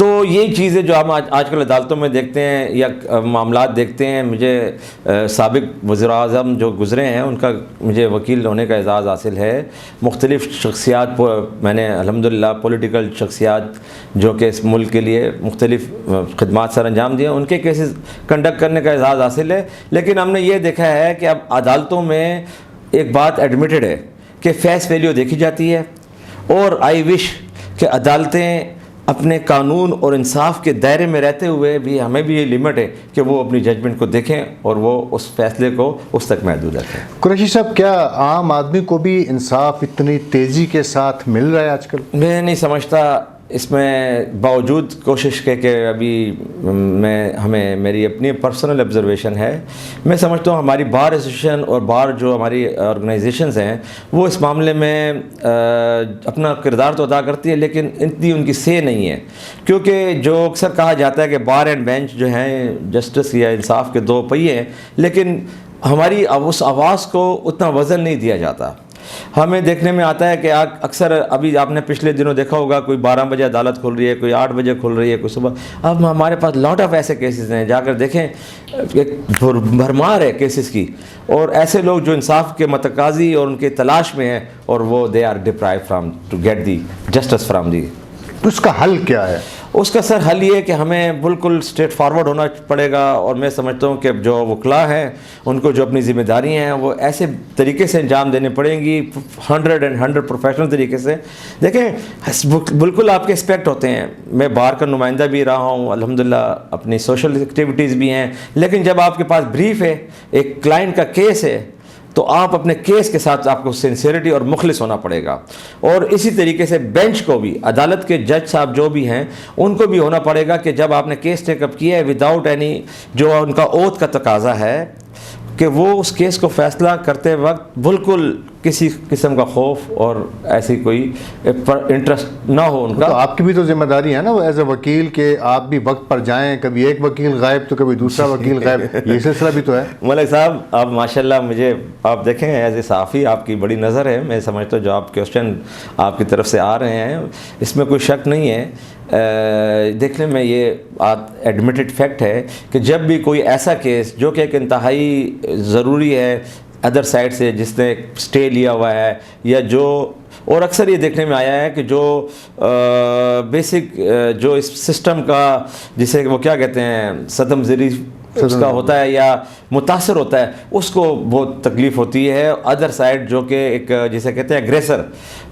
تو یہ چیزیں جو ہم آج کل عدالتوں میں دیکھتے ہیں یا معاملات دیکھتے ہیں، مجھے سابق وزیر اعظم جو گزرے ہیں ان کا مجھے وکیل ہونے کا اعزاز حاصل ہے، مختلف شخصیات میں نے الحمدللہ پولیٹیکل شخصیات جو کہ اس ملک کے لیے مختلف خدمات سر انجام دیے، ان کے کیسز کنڈکٹ کرنے کا اعزاز حاصل ہے. لیکن ہم نے یہ دیکھا ہے کہ اب عدالتوں میں ایک بات ایڈمیٹڈ ہے کہ فیس ویلیو دیکھی جاتی ہے، اور آئی وش کہ عدالتیں اپنے قانون اور انصاف کے دائرے میں رہتے ہوئے بھی ہمیں بھی یہ لمٹ ہے کہ وہ اپنی ججمنٹ کو دیکھیں اور وہ اس فیصلے کو اس تک محدود رکھیں. قریشی صاحب، کیا عام آدمی کو بھی انصاف اتنی تیزی کے ساتھ مل رہا ہے آج کل؟ میں نہیں سمجھتا. اس میں باوجود کوشش کے کہ ابھی میری اپنی پرسنل آبزرویشن ہے، میں سمجھتا ہوں ہماری بار ایسوسیشن اور بار جو ہماری آرگنائزیشنز ہیں وہ اس معاملے میں اپنا کردار تو ادا کرتی ہے، لیکن اتنی ان کی سے نہیں ہے. کیونکہ جو اکثر کہا جاتا ہے کہ بار اینڈ بینچ جو ہیں جسٹس یا انصاف کے دو پہیے ہیں، لیکن ہماری اس آواز کو اتنا وزن نہیں دیا جاتا. ہمیں دیکھنے میں آتا ہے کہ اکثر ابھی آپ نے پچھلے دنوں دیکھا ہوگا کوئی 12 بجے عدالت کھل رہی ہے، کوئی 8 بجے کھل رہی ہے، کوئی صبح. اب ہمارے پاس لاٹ آف ایسے کیسز ہیں، جا کر دیکھیں ایک بھرمار ہے کیسز کی، اور ایسے لوگ جو انصاف کے متقاضی اور ان کے تلاش میں ہیں، اور وہ they are deprived from to get the justice from the. اس کا حل کیا ہے؟ اس کا سر حل یہ ہے کہ ہمیں بالکل اسٹریٹ فارورڈ ہونا پڑے گا، اور میں سمجھتا ہوں کہ جو وکلاء ہیں ان کو جو اپنی ذمہ داریاں ہیں وہ ایسے طریقے سے انجام دینے پڑیں گی، 100 پروفیشنل طریقے سے. دیکھیں بالکل آپ کے اسپیکٹ ہوتے ہیں، میں بار کا نمائندہ بھی رہا ہوں الحمدللہ، اپنی سوشل ایکٹیویٹیز بھی ہیں، لیکن جب آپ کے پاس بریف ہے، ایک کلائنٹ کا کیس ہے، تو آپ اپنے کیس کے ساتھ آپ کو سنسیئرٹی اور مخلص ہونا پڑے گا. اور اسی طریقے سے بینچ کو بھی، عدالت کے جج صاحب جو بھی ہیں ان کو بھی ہونا پڑے گا کہ جب آپ نے کیس ٹیک اپ کیا ہے وداؤٹ اینی جو ان کا اوتھ کا تقاضا ہے، کہ وہ اس کیس کو فیصلہ کرتے وقت بالکل کسی قسم کا خوف اور ایسی کوئی انٹرسٹ نہ ہو ان کا. تو آپ کی بھی تو ذمہ داری ہے نا وہ ایز اے وکیل، کہ آپ بھی وقت پر جائیں. کبھی ایک وکیل غائب تو کبھی دوسرا وکیل غائب، یہ سلسلہ بھی تو ہے. ملک صاحب آپ ماشاءاللہ مجھے آپ دیکھیں ایز اے صحافی آپ کی بڑی نظر ہے. میں سمجھتا ہوں جو آپ کوشچن آپ کی طرف سے آ رہے ہیں اس میں کوئی شک نہیں ہے. دیکھنے میں یہ ایڈمیٹڈ فیکٹ ہے کہ جب بھی کوئی ایسا کیس جو کہ ایک انتہائی ضروری ہے ادر سائڈ سے، جس نے اسٹے لیا ہوا ہے، یا جو، اور اکثر یہ دیکھنے میں آیا ہے کہ جو بیسک جو اس سسٹم کا جسے وہ کیا کہتے ہیں صدم ذری اس کا ہوتا ہے یا متاثر ہوتا ہے، اس کو بہت تکلیف ہوتی ہے. ادر سائڈ جو کہ ایک جسے کہتے ہیں اگریسر،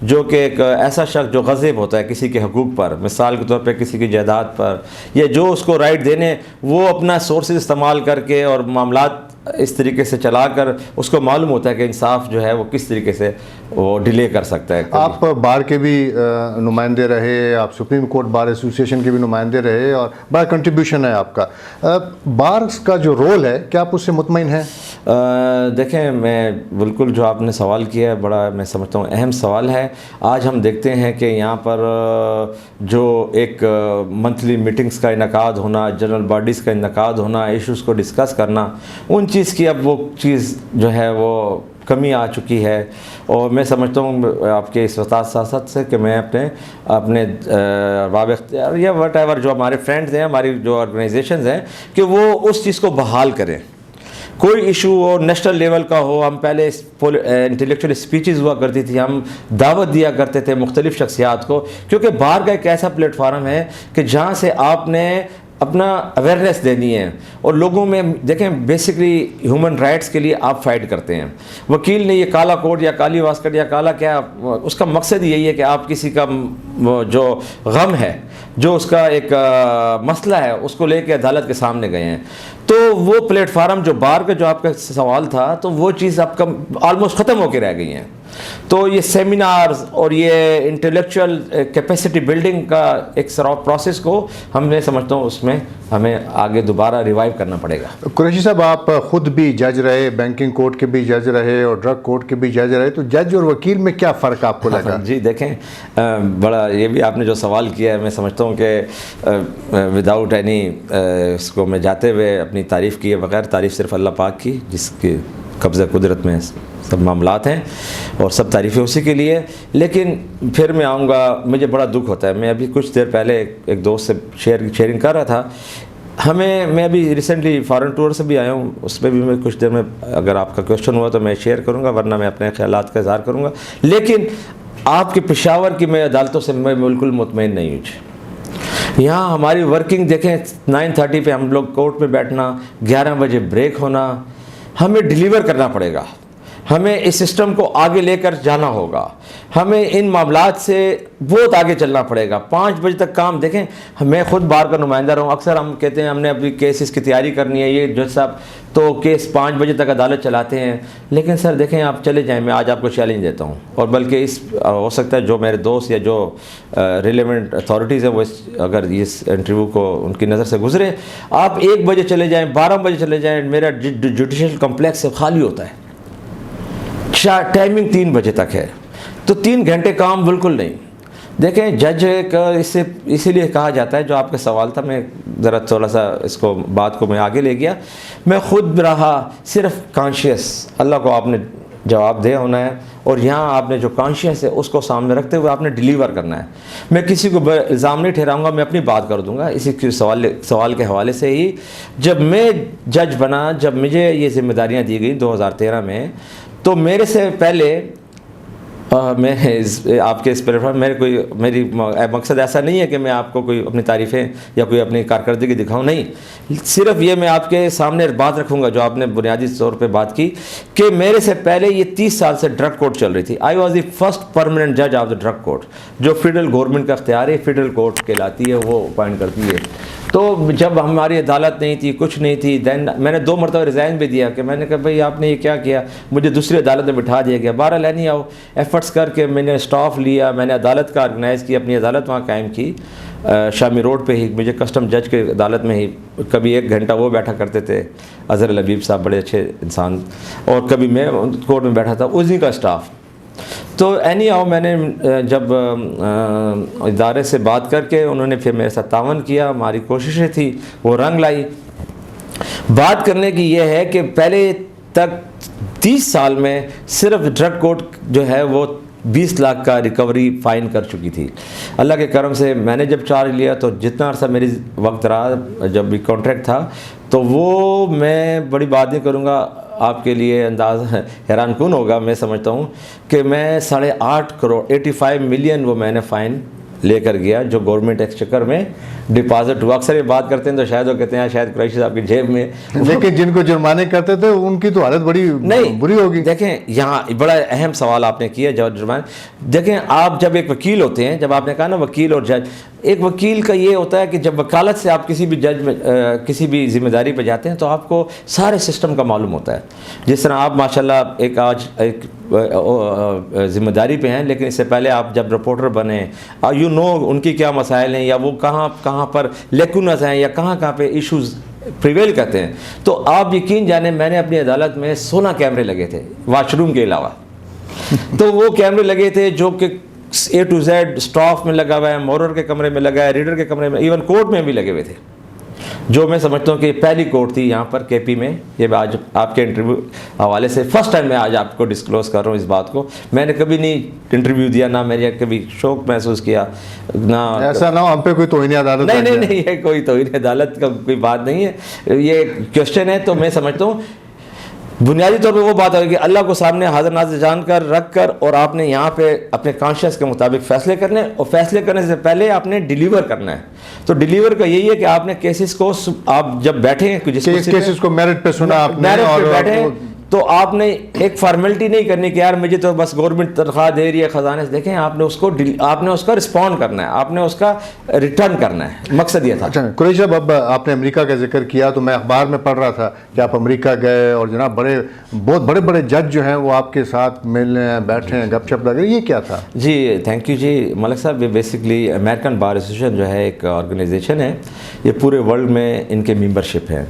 جو کہ ایک ایسا شخص جو غاصب ہوتا ہے کسی کے حقوق پر، مثال کے طور پہ کسی کی جائیداد پر، یا جو اس کو رائٹ دینے، وہ اپنا سورسز استعمال کر کے اور معاملات اس طریقے سے چلا کر اس کو معلوم ہوتا ہے کہ انصاف جو ہے وہ کس طریقے سے وہ ڈیلے کر سکتا ہے. آپ بار کے بھی نمائندے رہے، آپ سپریم کورٹ بار ایسوسیشن کے بھی نمائندے رہے، اور بڑا کنٹریبیوشن ہے آپ کا. بار کا جو رول ہے، کیا آپ اس سے مطمئن ہیں؟ دیکھیں میں بالکل جو آپ نے سوال کیا ہے بڑا میں سمجھتا ہوں اہم سوال ہے. آج ہم دیکھتے ہیں کہ یہاں پر جو ایک منتھلی میٹنگز کا انعقاد ہونا، جنرل باڈیز کا انعقاد ہونا، ایشوز کو ڈسکس کرنا، ان چیز کی اب وہ چیز جو ہے وہ کمی آ چکی ہے. اور میں سمجھتا ہوں آپ کے اس وساطت سے کہ میں اپنے باب اختیار یا وٹ ایور جو ہمارے فرینڈز ہیں، ہماری جو آرگنائزیشنز ہیں، کہ وہ اس چیز کو بحال کریں. کوئی ایشو ہو نیشنل لیول کا ہو، ہم پہلے انٹلیکچوئل اسپیچز ہوا کرتی تھی، ہم دعوت دیا کرتے تھے مختلف شخصیات کو، کیونکہ بار کا ایک ایسا پلیٹ فارم ہے کہ جہاں سے آپ نے اپنا اویئرنیس دینی ہے. اور لوگوں میں دیکھیں بیسکلی ہیومن رائٹس کے لیے آپ فائٹ کرتے ہیں. وکیل نے یہ کالا کوٹ یا کالی واسکٹ یا کالا کیا، اس کا مقصد یہی ہے کہ آپ کسی کا جو غم ہے، جو اس کا ایک مسئلہ ہے، اس کو لے کے عدالت کے سامنے گئے ہیں. تو وہ پلیٹ فارم جو بار کا جو آپ کا سوال تھا، تو وہ چیز آپ کا آلموسٹ ختم ہو کے رہ گئی ہیں. تو یہ سیمینارز اور یہ انٹلیکچوئل کیپیسٹی بلڈنگ کا ایک پروسیس کو میں سمجھتا ہوں اس میں ہمیں آگے دوبارہ ریوائیو کرنا پڑے گا. قریشی صاحب، آپ خود بھی جج رہے، بینکنگ کورٹ کے بھی جج رہے اور ڈرگ کورٹ کے بھی جج رہے، تو جج اور وکیل میں کیا فرق آپ کو لگا؟ جی دیکھیں بڑا یہ بھی آپ نے جو سوال کیا ہے، میں سمجھتا ہوں کہ وداؤٹ اینی اس کو میں جاتے ہوئے اپنی تعریف کیے بغیر، تعریف صرف اللہ پاک کی جس کی قبضہ قدرت میں سب معاملات ہیں اور سب تعریفیں اسی کے لیے. لیکن پھر میں آؤں گا, مجھے بڑا دکھ ہوتا ہے. میں ابھی کچھ دیر پہلے ایک دوست سے شیئرنگ کر رہا تھا. میں ابھی ریسنٹلی فارن ٹور سے بھی آیا ہوں, اس پہ بھی میں کچھ دیر میں اگر آپ کا کویشچن ہوا تو میں شیئر کروں گا, ورنہ میں اپنے خیالات کا اظہار کروں گا. لیکن آپ کے پشاور کی میں عدالتوں سے میں بالکل مطمئن نہیں ہوں. یہاں ہماری ورکنگ دیکھیں, 9:30 پہ ہم لوگ کورٹ میں بیٹھنا, 11 بجے بریک ہونا, ہمیں ڈیلیور کرنا پڑے گا. ہمیں اس سسٹم کو آگے لے کر جانا ہوگا. ہمیں ان معاملات سے بہت آگے چلنا پڑے گا. 5 بجے تک کام دیکھیں, میں خود بار کا نمائندہ رہا ہوں. اکثر ہم کہتے ہیں ہم نے ابھی کیسز کی تیاری کرنی ہے, یہ جج صاحب تو کیس 5 بجے تک عدالت چلاتے ہیں. لیکن سر دیکھیں, آپ چلے جائیں, میں آج آپ کو چیلنج دیتا ہوں, اور بلکہ اس ہو سکتا ہے جو میرے دوست یا جو ریلیونٹ اتھارٹیز ہیں وہ اگر اس انٹرویو کو ان کی نظر سے گزرے, آپ 1 بجے چلے جائیں, 12 بجے چلے جائیں, میرا جوڈیشل کمپلیکس خالی ہوتا ہے. ٹائمنگ 3 بجے تک ہے, تو 3 گھنٹے کام بالکل نہیں. دیکھیں جج کا اسی لیے کہا جاتا ہے, جو آپ کا سوال تھا, میں ذرا تھوڑا سا اس کو بات کو میں آگے لے گیا. میں خود رہا صرف کانشیس, اللہ کو آپ نے جواب دے ہونا ہے, اور یہاں آپ نے جو کانشیس ہے اس کو سامنے رکھتے ہوئے آپ نے ڈیلیور کرنا ہے. میں کسی کو الزام نہیں ٹھہراؤں گا, میں اپنی بات کر دوں گا. اسی کے سوال کے حوالے سے ہی جب میں جج بنا, جب مجھے یہ ذمہ داریاں دی گئیں 2013 میں, تو میرے سے پہلے میں آپ کے اس پلیٹفارم میری مقصد ایسا نہیں ہے کہ میں آپ کو کوئی اپنی تعریفیں یا کوئی اپنی کارکردگی دکھاؤں, نہیں. صرف یہ میں آپ کے سامنے بات رکھوں گا جو آپ نے بنیادی طور پہ بات کی, کہ میرے سے پہلے یہ 30 سال سے ڈرگ کورٹ چل رہی تھی. I was the first permanent جج آف دا ڈرگ کورٹ, جو فیڈرل گورنمنٹ کا اختیار ہے, فیڈرل کورٹ کہلاتی ہے, وہ اپوائنٹ کرتی ہے. تو جب ہماری عدالت نہیں تھی, کچھ نہیں تھی, دین میں نے 2 مرتبہ ریزائن بھی دیا کہ میں نے کہا بھائی آپ نے یہ کیا کیا, مجھے دوسری عدالت میں بٹھا دیا گیا. 12 لینی آؤ ایفرٹس کر کے میں نے اسٹاف لیا, میں نے عدالت کا آرگنائز کی, اپنی عدالت وہاں قائم کی شامی روڈ پہ ہی. مجھے کسٹم جج کے عدالت میں ہی کبھی 1 گھنٹہ وہ بیٹھا کرتے تھے, اظہر الحبیب صاحب بڑے اچھے انسان, اور کبھی میں کورٹ میں بیٹھا تھا, اسی کا اسٹاف. تو اینی ہاؤ میں نے جب ادارے سے بات کر کے انہوں نے پھر میرے ساتھ تعاون کیا, ہماری کوششیں تھی وہ رنگ لائی. بات کرنے کی یہ ہے کہ پہلے تک 30 سال میں صرف ڈرگ کورٹ جو ہے وہ 20 لاکھ کا ریکوری فائن کر چکی تھی. اللہ کے کرم سے میں نے جب چارج لیا تو جتنا عرصہ میری وقت رہا, جب بھی کانٹریکٹ تھا, تو وہ میں بڑی بات نہیں کروں گا, آپ کے لیے انداز حیران کن ہوگا, میں سمجھتا ہوں کہ میں 8.5 کروڑ 85 ملین وہ میں نے فائن لے کر گیا, جو گورنمنٹ ایکسچیکر میں ڈپازٹ ہوا. اکثر یہ بات کرتے ہیں تو شاید وہ کہتے ہیں شاید قریشی صاحب کی جیب میں, لیکن جن کو جرمانے کرتے تھے ان کی تو حالت بڑی بری ہوگی. دیکھیں یہاں بڑا اہم سوال آپ نے کیا جرمانے. دیکھیں آپ جب ایک وکیل ہوتے ہیں, جب آپ نے کہا نا وکیل اور جج, ایک وکیل کا یہ ہوتا ہے کہ جب وکالت سے آپ کسی بھی جج میں کسی بھی ذمہ داری پہ جاتے ہیں تو آپ کو سارے سسٹم کا معلوم ہوتا ہے. جس طرح آپ ماشاءاللہ آج ایک ذمہ داری پہ ہیں, لیکن اس سے پہلے آپ جب رپورٹر بنے, یو نو ان کی کیا مسائل ہیں, یا وہ کہاں پر لیکونز ہیں, یا کہاں پہ ایشوز پریویل کرتے ہیں. تو آپ یقین جانیں میں نے اپنی عدالت میں 16 کیمرے لگے تھے واش روم کے علاوہ. تو وہ کیمرے لگے تھے جو کہ A to Z اسٹاف میں لگا ہوا ہے, مورر کے کمرے میں لگا ہے, ریڈر کے کمرے میں, ایون کورٹ میں بھی لگے ہوئے تھے, جو میں سمجھتا ہوں کہ پہلی کورٹ تھی یہاں پر کے پی میں. یہ آج آپ کے انٹرویو حوالے سے فرسٹ ٹائم میں آج آپ کو ڈسکلوز کر رہا ہوں اس بات کو. میں نے کبھی نہیں انٹرویو دیا, نہ میں نے کبھی شوق محسوس کیا, نہ ایسا نہ ہو ہم پہ کوئی توہین عدالت. نہیں, یہ کوئی توہین عدالت کا کوئی بات نہیں ہے, یہ کوشچن ہے. تو میں سمجھتا ہوں بنیادی طور پہ وہ بات ہے کہ اللہ کو سامنے حاضر ناظر جان کر رکھ کر, اور آپ نے یہاں پہ اپنے کانشیس کے مطابق فیصلے کرنے, اور فیصلے کرنے سے پہلے آپ نے ڈیلیور کرنا ہے. تو ڈیلیور کا یہی ہے کہ آپ نے کیسز کو, آپ جب بیٹھیں کیسز کو میرٹ پہ سنا آپ نے, اور بیٹھیں تو آپ نے ایک فارمیلٹی نہیں کرنی کہ یار مجھے تو بس گورنمنٹ تنخواہ دے رہی ہے خزانے سے. دیکھیں آپ نے اس کا رسپونڈ کرنا ہے, آپ نے اس کا ریٹرن کرنا ہے, مقصد یہ تھا. اچھا قریشی صاحب, اب آپ نے امریکہ کا ذکر کیا تو میں اخبار میں پڑھ رہا تھا کہ آپ امریکہ گئے, اور جناب بہت بڑے جج جو ہیں وہ آپ کے ساتھ ملنے بیٹھے ہیں, گپ شپ لگ رہی, یہ کیا تھا؟ جی تھینک یو جی ملک صاحب. یہ بیسکلی امریکن بار ایسوسیشن جو ہے ایک آرگنائزیشن ہے, یہ پورے ورلڈ میں ان کے ممبرشپ ہے,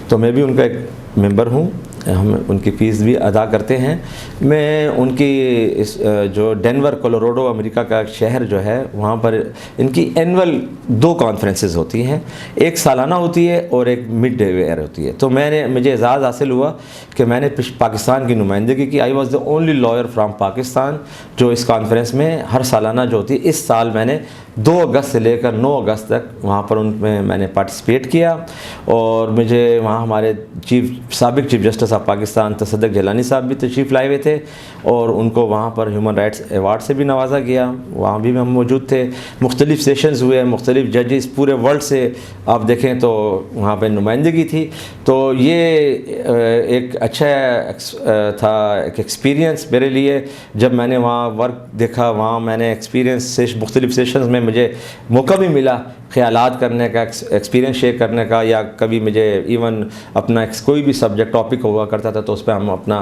تو میں بھی ان کا ایک ممبر ہوں. ہم ان کی فیس بھی ادا کرتے ہیں. میں ان کی اس جو ڈینور کولوراڈو امریکہ کا ایک شہر جو ہے وہاں پر ان کی اینول 2 کانفرنسز ہوتی ہیں, ایک سالانہ ہوتی ہے اور ایک مڈ ڈے ویئر ہوتی ہے. تو مجھے اعزاز حاصل ہوا کہ میں نے پاکستان کی نمائندگی کی. I was the only lawyer from Pakistan جو اس کانفرنس میں ہر سالانہ جو ہوتی ہے. اس سال میں نے 2 اگست سے لے کر 9 اگست تک وہاں پر ان میں نے پارٹیسپیٹ کیا, اور مجھے وہاں ہمارے سابق چیف جسٹس آف پاکستان تصدق جیلانی صاحب بھی تشریف لائے ہوئے تھے, اور ان کو وہاں پر ہیومن رائٹس ایوارڈ سے بھی نوازا گیا. وہاں بھی ہم موجود تھے. مختلف سیشنز ہوئے, مختلف ججز پورے ورلڈ سے آپ دیکھیں تو وہاں پہ نمائندگی تھی. تو یہ ایک اچھا تھا ایک ایکسپیرینس میرے لیے. جب میں نے وہاں ورک دیکھا, وہاں میں نے ایکسپیرینس مختلف سیشنز میں مجھے موقع بھی ملا خیالات کرنے کا, ایکسپیرینس شیئر کرنے کا, یا کبھی مجھے ایون اپنا کوئی بھی سبجیکٹ ٹاپک ہوا کرتا تھا تو اس پہ ہم اپنا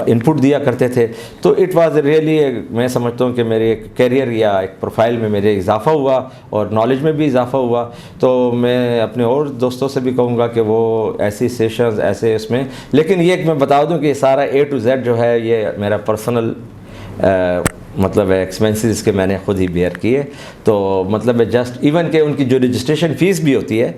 انپٹ دیا کرتے تھے. تو اٹ واز ریئلی, میں سمجھتا ہوں کہ میرے ایک کیریئر یا ایک پروفائل میں میرے اضافہ ہوا اور نالج میں بھی اضافہ ہوا. تو میں اپنے اور دوستوں سے بھی کہوں گا کہ وہ ایسی سیشنز ایسے اس میں, لیکن یہ میں بتا دوں کہ یہ سارا A to Z جو ہے یہ میرا پرسنل مطلب ایکسپینسز کے میں نے خود ہی بیئر کیے. تو مطلب جسٹ ایون کہ ان کی جو رجسٹریشن فیس بھی ہوتی ہے,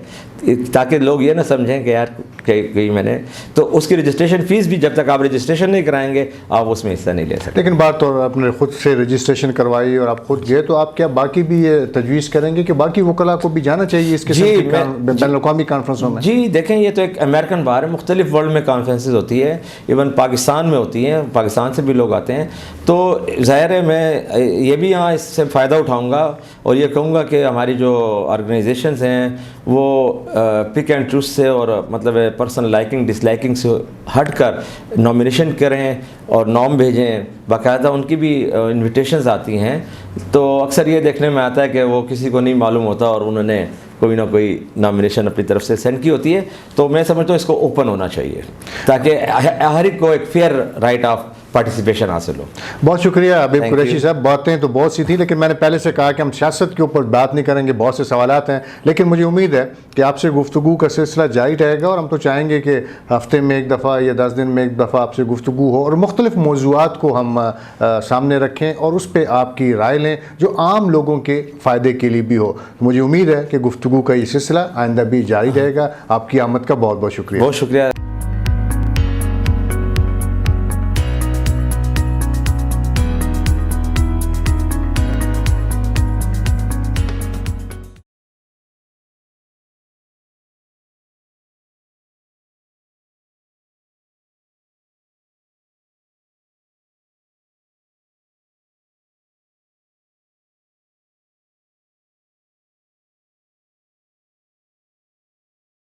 تاکہ لوگ یہ نہ سمجھیں کہ یار کہیں میں نے, تو اس کی رجسٹریشن فیس بھی جب تک آپ رجسٹریشن نہیں کرائیں گے آپ اس میں حصہ نہیں لے سکتے. لیکن بات تو آپ نے خود سے رجسٹریشن کروائی اور آپ خود گئے, تو آپ کیا باقی بھی یہ تجویز کریں گے کہ باقی وکلاء کو بھی جانا چاہیے اس قسم کی بین الاقوامی کانفرنسوں میں؟ جی دیکھیں, یہ تو ایک امریکن بار ہے, مختلف ورلڈ میں کانفرنسز ہوتی ہے, ایون پاکستان میں ہوتی ہیں, پاکستان سے بھی لوگ آتے ہیں. تو ظاہر ہے میں یہ بھی یہاں اس سے فائدہ اٹھاؤں گا اور یہ کہوں گا کہ ہماری جو آرگنائزیشنز ہیں وہ پک اینڈ چوز سے اور مطلب پرسنل لائکنگ ڈس لائکنگ سے ہٹ کر نامینیشن کریں اور نام بھیجیں. باقاعدہ ان کی بھی انویٹیشنز آتی ہیں, تو اکثر یہ دیکھنے میں آتا ہے کہ وہ کسی کو نہیں معلوم ہوتا اور انہوں نے کوئی نہ کوئی نامینیشن اپنی طرف سے سینڈ کی ہوتی ہے. تو میں سمجھتا ہوں اس کو اوپن ہونا چاہیے تاکہ ہر ایک کو ایک فیئر رائٹ آف پارٹیسپیشن حاصل ہو. بہت شکریہ حبیب قریشی صاحب. باتیں تو بہت سی تھیں, لیکن میں نے پہلے سے کہا کہ ہم سیاست کے اوپر بات نہیں کریں گے, بہت سے سوالات ہیں, لیکن مجھے امید ہے کہ آپ سے گفتگو کا سلسلہ جاری رہے گا, اور ہم تو چاہیں گے کہ ہفتے میں ایک دفعہ یا 10 دن میں ایک دفعہ آپ سے گفتگو ہو اور مختلف موضوعات کو ہم سامنے رکھیں اور اس پہ آپ کی رائے لیں جو عام لوگوں کے فائدے کے لیے بھی ہو. مجھے امید ہے کہ گفتگو کا یہ سلسلہ آئندہ بھی جاری رہے گا. آپ کی آمد کا بہت بہت شکریہ. بہت شکریہ.